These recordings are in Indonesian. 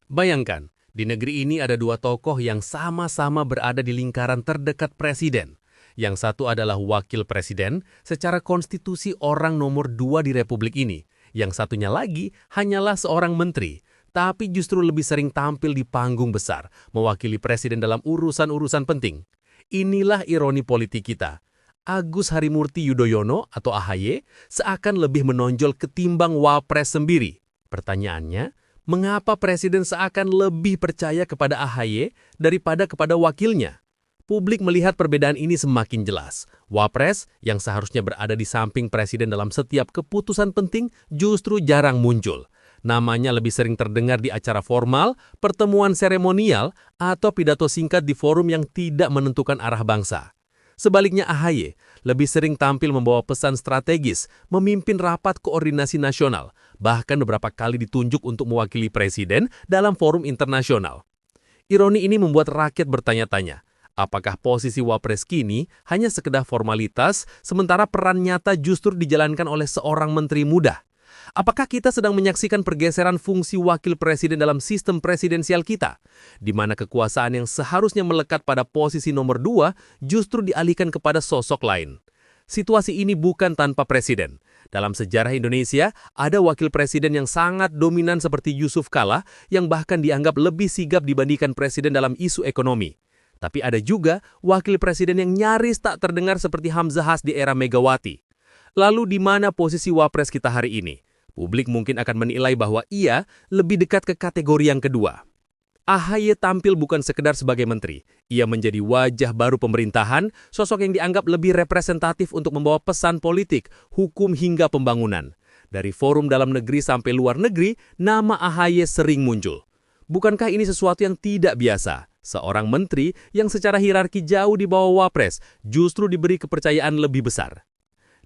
Bayangkan, di negeri ini ada dua tokoh yang sama-sama berada di lingkaran terdekat presiden. Yang satu adalah wakil presiden, secara konstitusi orang nomor dua di republik ini. Yang satunya lagi hanyalah seorang menteri, tapi justru lebih sering tampil di panggung besar, mewakili presiden dalam urusan-urusan penting. Inilah ironi politik kita. Agus Harimurti Yudhoyono atau AHY seakan lebih menonjol ketimbang Wapres sendiri. Pertanyaannya, mengapa presiden seakan lebih percaya kepada AHY daripada kepada wakilnya? Publik melihat perbedaan ini semakin jelas. Wapres yang seharusnya berada di samping presiden dalam setiap keputusan penting justru jarang muncul. Namanya lebih sering terdengar di acara formal, pertemuan seremonial, atau pidato singkat di forum yang tidak menentukan arah bangsa. Sebaliknya AHY lebih sering tampil membawa pesan strategis, memimpin rapat koordinasi nasional, bahkan beberapa kali ditunjuk untuk mewakili presiden dalam forum internasional. Ironi ini membuat rakyat bertanya-tanya, apakah posisi Wapres kini hanya sekedar formalitas, sementara peran nyata justru dijalankan oleh seorang menteri muda? Apakah kita sedang menyaksikan pergeseran fungsi wakil presiden dalam sistem presidensial kita, di mana kekuasaan yang seharusnya melekat pada posisi nomor 2 justru dialihkan kepada sosok lain? Situasi ini bukan tanpa presiden. Dalam sejarah Indonesia, ada wakil presiden yang sangat dominan seperti Yusuf Kala, yang bahkan dianggap lebih sigap dibandingkan presiden dalam isu ekonomi. Tapi ada juga wakil presiden yang nyaris tak terdengar seperti Hamzahas di era Megawati. Lalu di mana posisi Wapres kita hari ini? Publik mungkin akan menilai bahwa ia lebih dekat ke kategori yang kedua. AHY tampil bukan sekedar sebagai menteri. Ia menjadi wajah baru pemerintahan, sosok yang dianggap lebih representatif untuk membawa pesan politik, hukum hingga pembangunan. Dari forum dalam negeri sampai luar negeri, nama AHY sering muncul. Bukankah ini sesuatu yang tidak biasa? Seorang menteri yang secara hierarki jauh di bawah Wapres justru diberi kepercayaan lebih besar.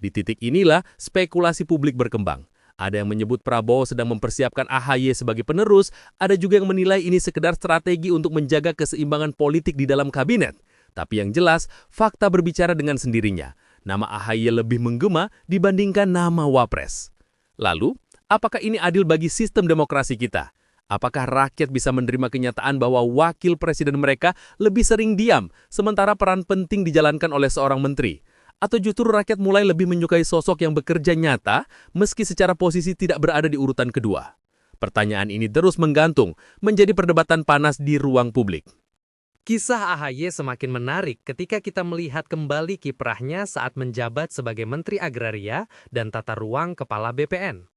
Di titik inilah spekulasi publik berkembang. Ada yang menyebut Prabowo sedang mempersiapkan AHY sebagai penerus, ada juga yang menilai ini sekedar strategi untuk menjaga keseimbangan politik di dalam kabinet. Tapi yang jelas, fakta berbicara dengan sendirinya. Nama AHY lebih menggema dibandingkan nama Wapres. Lalu, apakah ini adil bagi sistem demokrasi kita? Apakah rakyat bisa menerima kenyataan bahwa wakil presiden mereka lebih sering diam, sementara peran penting dijalankan oleh seorang menteri? Atau justru rakyat mulai lebih menyukai sosok yang bekerja nyata meski secara posisi tidak berada di urutan kedua? Pertanyaan ini terus menggantung, menjadi perdebatan panas di ruang publik. Kisah AHY semakin menarik ketika kita melihat kembali kiprahnya saat menjabat sebagai Menteri Agraria dan Tata Ruang Kepala BPN.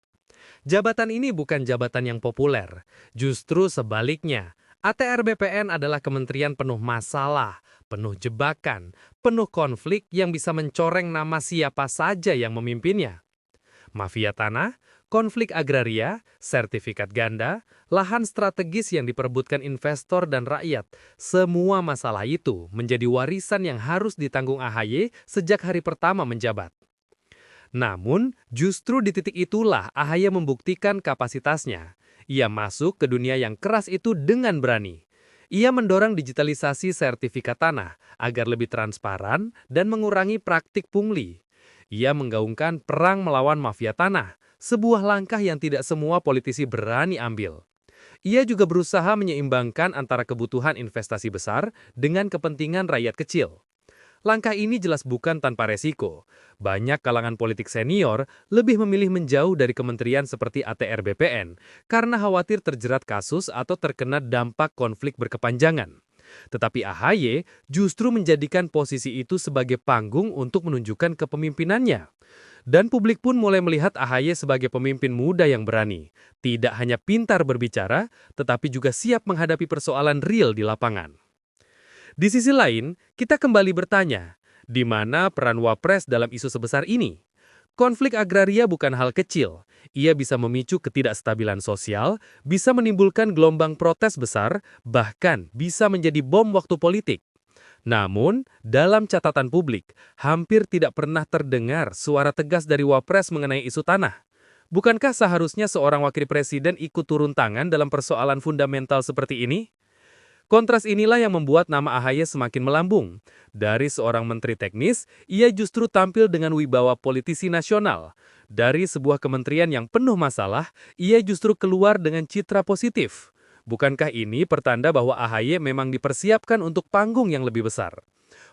Jabatan ini bukan jabatan yang populer, justru sebaliknya. ATR BPN adalah kementerian penuh masalah, penuh jebakan, penuh konflik yang bisa mencoreng nama siapa saja yang memimpinnya. Mafia tanah, konflik agraria, sertifikat ganda, lahan strategis yang diperebutkan investor dan rakyat, semua masalah itu menjadi warisan yang harus ditanggung AHY sejak hari pertama menjabat. Namun, justru di titik itulah AHY membuktikan kapasitasnya. Ia masuk ke dunia yang keras itu dengan berani. Ia mendorong digitalisasi sertifikat tanah agar lebih transparan dan mengurangi praktik pungli. Ia menggaungkan perang melawan mafia tanah, sebuah langkah yang tidak semua politisi berani ambil. Ia juga berusaha menyeimbangkan antara kebutuhan investasi besar dengan kepentingan rakyat kecil. Langkah ini jelas bukan tanpa resiko. Banyak kalangan politik senior lebih memilih menjauh dari kementerian seperti ATR BPN karena khawatir terjerat kasus atau terkena dampak konflik berkepanjangan. Tetapi AHY justru menjadikan posisi itu sebagai panggung untuk menunjukkan kepemimpinannya. Dan publik pun mulai melihat AHY sebagai pemimpin muda yang berani. Tidak hanya pintar berbicara, tetapi juga siap menghadapi persoalan real di lapangan. Di sisi lain, kita kembali bertanya, di mana peran Wapres dalam isu sebesar ini? Konflik agraria bukan hal kecil. Ia bisa memicu ketidakstabilan sosial, bisa menimbulkan gelombang protes besar, bahkan bisa menjadi bom waktu politik. Namun, dalam catatan publik, hampir tidak pernah terdengar suara tegas dari Wapres mengenai isu tanah. Bukankah seharusnya seorang wakil presiden ikut turun tangan dalam persoalan fundamental seperti ini? Kontras inilah yang membuat nama AHY semakin melambung. Dari seorang menteri teknis, ia justru tampil dengan wibawa politisi nasional. Dari sebuah kementerian yang penuh masalah, ia justru keluar dengan citra positif. Bukankah ini pertanda bahwa AHY memang dipersiapkan untuk panggung yang lebih besar?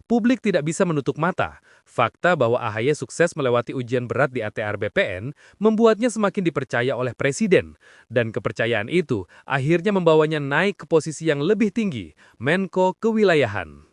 Publik tidak bisa menutup mata. Fakta bahwa AHY sukses melewati ujian berat di ATR BPN membuatnya semakin dipercaya oleh Presiden. Dan kepercayaan itu akhirnya membawanya naik ke posisi yang lebih tinggi, Menko Kewilayahan.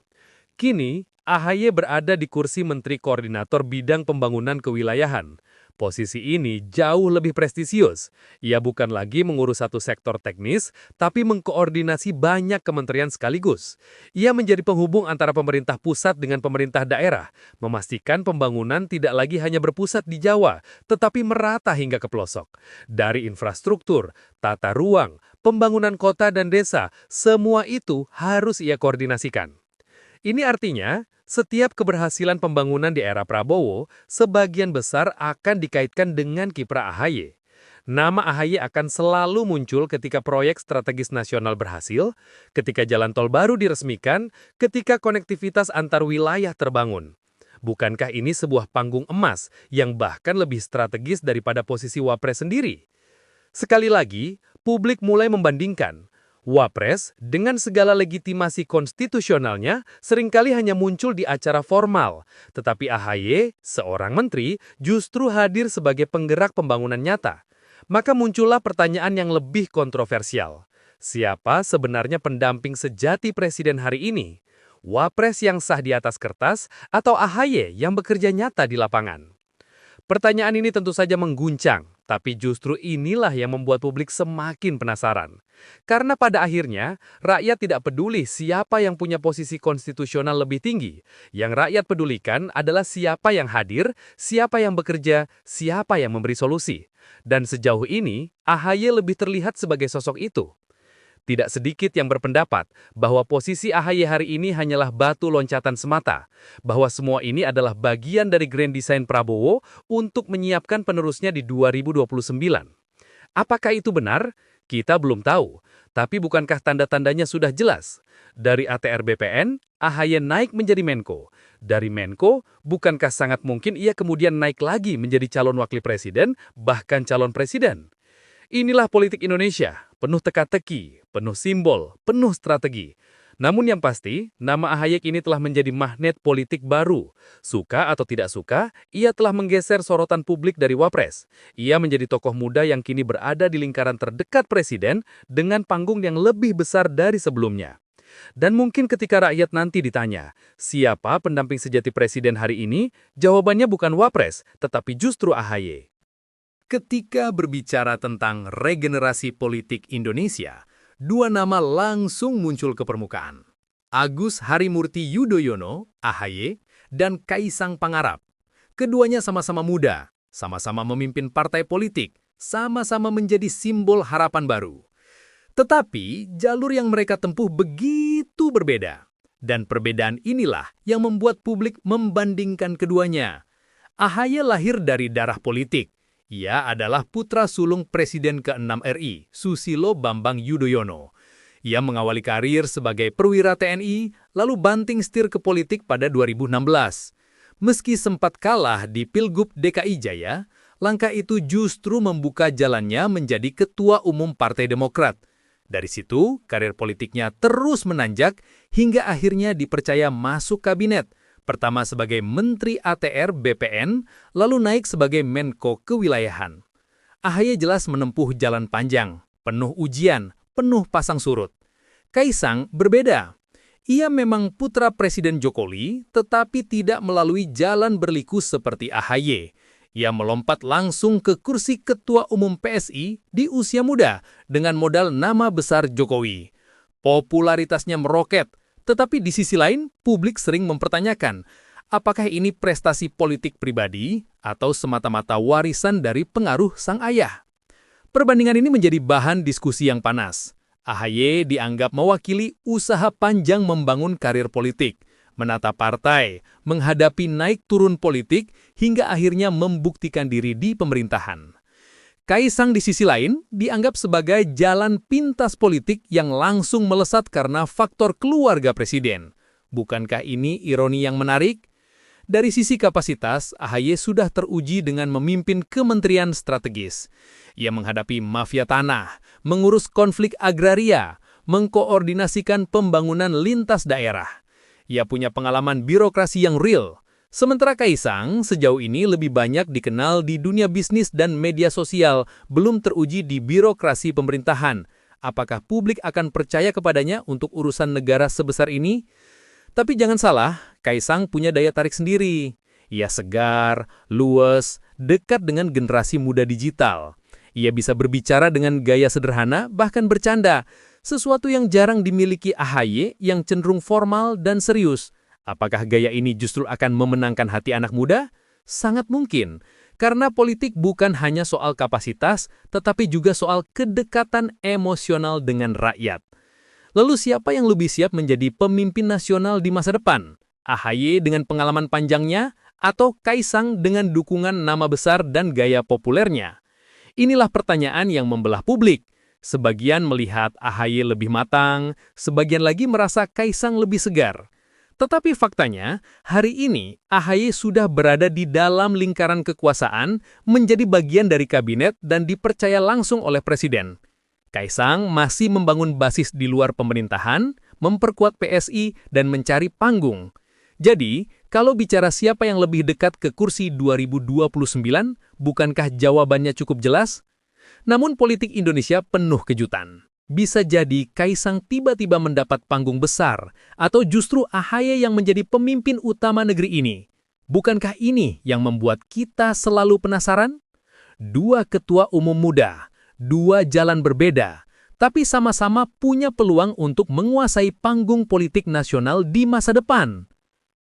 Kini, AHY berada di kursi Menteri Koordinator Bidang Pembangunan Kewilayahan. Posisi ini jauh lebih prestisius. Ia bukan lagi mengurus satu sektor teknis, tapi mengkoordinasi banyak kementerian sekaligus. Ia menjadi penghubung antara pemerintah pusat dengan pemerintah daerah, memastikan pembangunan tidak lagi hanya berpusat di Jawa, tetapi merata hingga ke pelosok. Dari infrastruktur, tata ruang, pembangunan kota dan desa, semua itu harus ia koordinasikan. Ini artinya, setiap keberhasilan pembangunan di era Prabowo, sebagian besar akan dikaitkan dengan kiprah AHY. Nama AHY akan selalu muncul ketika proyek strategis nasional berhasil, ketika jalan tol baru diresmikan, ketika konektivitas antar wilayah terbangun. Bukankah ini sebuah panggung emas yang bahkan lebih strategis daripada posisi Wapres sendiri? Sekali lagi, publik mulai membandingkan. Wapres, dengan segala legitimasi konstitusionalnya, seringkali hanya muncul di acara formal. Tetapi AHY, seorang menteri, justru hadir sebagai penggerak pembangunan nyata. Maka muncullah pertanyaan yang lebih kontroversial. Siapa sebenarnya pendamping sejati Presiden hari ini? Wapres yang sah di atas kertas atau AHY yang bekerja nyata di lapangan? Pertanyaan ini tentu saja mengguncang, tapi justru inilah yang membuat publik semakin penasaran. Karena pada akhirnya, rakyat tidak peduli siapa yang punya posisi konstitusional lebih tinggi. Yang rakyat pedulikan adalah siapa yang hadir, siapa yang bekerja, siapa yang memberi solusi. Dan sejauh ini, AHY lebih terlihat sebagai sosok itu. Tidak sedikit yang berpendapat bahwa posisi AHY hari ini hanyalah batu loncatan semata, bahwa semua ini adalah bagian dari grand design Prabowo untuk menyiapkan penerusnya di 2029. Apakah itu benar? Kita belum tahu, tapi bukankah tanda-tandanya sudah jelas? Dari ATR BPN, AHY naik menjadi Menko. Dari Menko, bukankah sangat mungkin ia kemudian naik lagi menjadi calon wakil presiden, bahkan calon presiden? Inilah politik Indonesia, penuh teka-teki, penuh simbol, penuh strategi. Namun yang pasti, nama AHY kini telah menjadi magnet politik baru. Suka atau tidak suka, ia telah menggeser sorotan publik dari Wapres. Ia menjadi tokoh muda yang kini berada di lingkaran terdekat Presiden dengan panggung yang lebih besar dari sebelumnya. Dan mungkin ketika rakyat nanti ditanya, siapa pendamping sejati Presiden hari ini? Jawabannya bukan Wapres, tetapi justru AHY. Ketika berbicara tentang regenerasi politik Indonesia, dua nama langsung muncul ke permukaan. Agus Harimurti Yudhoyono, AHY, dan Kaisang Pangarap. Keduanya sama-sama muda, sama-sama memimpin partai politik, sama-sama menjadi simbol harapan baru. Tetapi jalur yang mereka tempuh begitu berbeda. Dan perbedaan inilah yang membuat publik membandingkan keduanya. AHY lahir dari darah politik. Ia adalah putra sulung Presiden ke-6 RI, Susilo Bambang Yudhoyono. Ia mengawali karir sebagai perwira TNI, lalu banting setir ke politik pada 2016. Meski sempat kalah di Pilgub DKI Jaya, langkah itu justru membuka jalannya menjadi Ketua Umum Partai Demokrat. Dari situ, karir politiknya terus menanjak hingga akhirnya dipercaya masuk kabinet. Pertama sebagai Menteri ATR BPN, lalu naik sebagai Menko Kewilayahan. AHY jelas menempuh jalan panjang, penuh ujian, penuh pasang surut. Kaisang berbeda. Ia memang putra Presiden Jokowi, tetapi tidak melalui jalan berliku seperti AHY. Ia melompat langsung ke kursi Ketua Umum PSI di usia muda dengan modal nama besar Jokowi. Popularitasnya meroket, tetapi di sisi lain, publik sering mempertanyakan, apakah ini prestasi politik pribadi atau semata-mata warisan dari pengaruh sang ayah? Perbandingan ini menjadi bahan diskusi yang panas. AHY dianggap mewakili usaha panjang membangun karir politik, menata partai, menghadapi naik turun politik, hingga akhirnya membuktikan diri di pemerintahan. Kaisang di sisi lain dianggap sebagai jalan pintas politik yang langsung melesat karena faktor keluarga presiden. Bukankah ini ironi yang menarik? Dari sisi kapasitas, AHY sudah teruji dengan memimpin kementerian strategis. Ia menghadapi mafia tanah, mengurus konflik agraria, mengkoordinasikan pembangunan lintas daerah. Ia punya pengalaman birokrasi yang real. Sementara Kaisang sejauh ini lebih banyak dikenal di dunia bisnis dan media sosial, belum teruji di birokrasi pemerintahan. Apakah publik akan percaya kepadanya untuk urusan negara sebesar ini? Tapi jangan salah, Kaisang punya daya tarik sendiri. Ia segar, luwes, dekat dengan generasi muda digital. Ia bisa berbicara dengan gaya sederhana, bahkan bercanda, sesuatu yang jarang dimiliki AHY yang cenderung formal dan serius. Apakah gaya ini justru akan memenangkan hati anak muda? Sangat mungkin, karena politik bukan hanya soal kapasitas, tetapi juga soal kedekatan emosional dengan rakyat. Lalu siapa yang lebih siap menjadi pemimpin nasional di masa depan? AHY dengan pengalaman panjangnya atau Kaisang dengan dukungan nama besar dan gaya populernya? Inilah pertanyaan yang membelah publik. Sebagian melihat AHY lebih matang, sebagian lagi merasa Kaisang lebih segar. Tetapi faktanya, hari ini AHY sudah berada di dalam lingkaran kekuasaan, menjadi bagian dari kabinet dan dipercaya langsung oleh presiden. Kaisang masih membangun basis di luar pemerintahan, memperkuat PSI, dan mencari panggung. Jadi, kalau bicara siapa yang lebih dekat ke kursi 2029, bukankah jawabannya cukup jelas? Namun politik Indonesia penuh kejutan. Bisa jadi Kaisang tiba-tiba mendapat panggung besar, atau justru AHY yang menjadi pemimpin utama negeri ini. Bukankah ini yang membuat kita selalu penasaran? Dua ketua umum muda, dua jalan berbeda, tapi sama-sama punya peluang untuk menguasai panggung politik nasional di masa depan.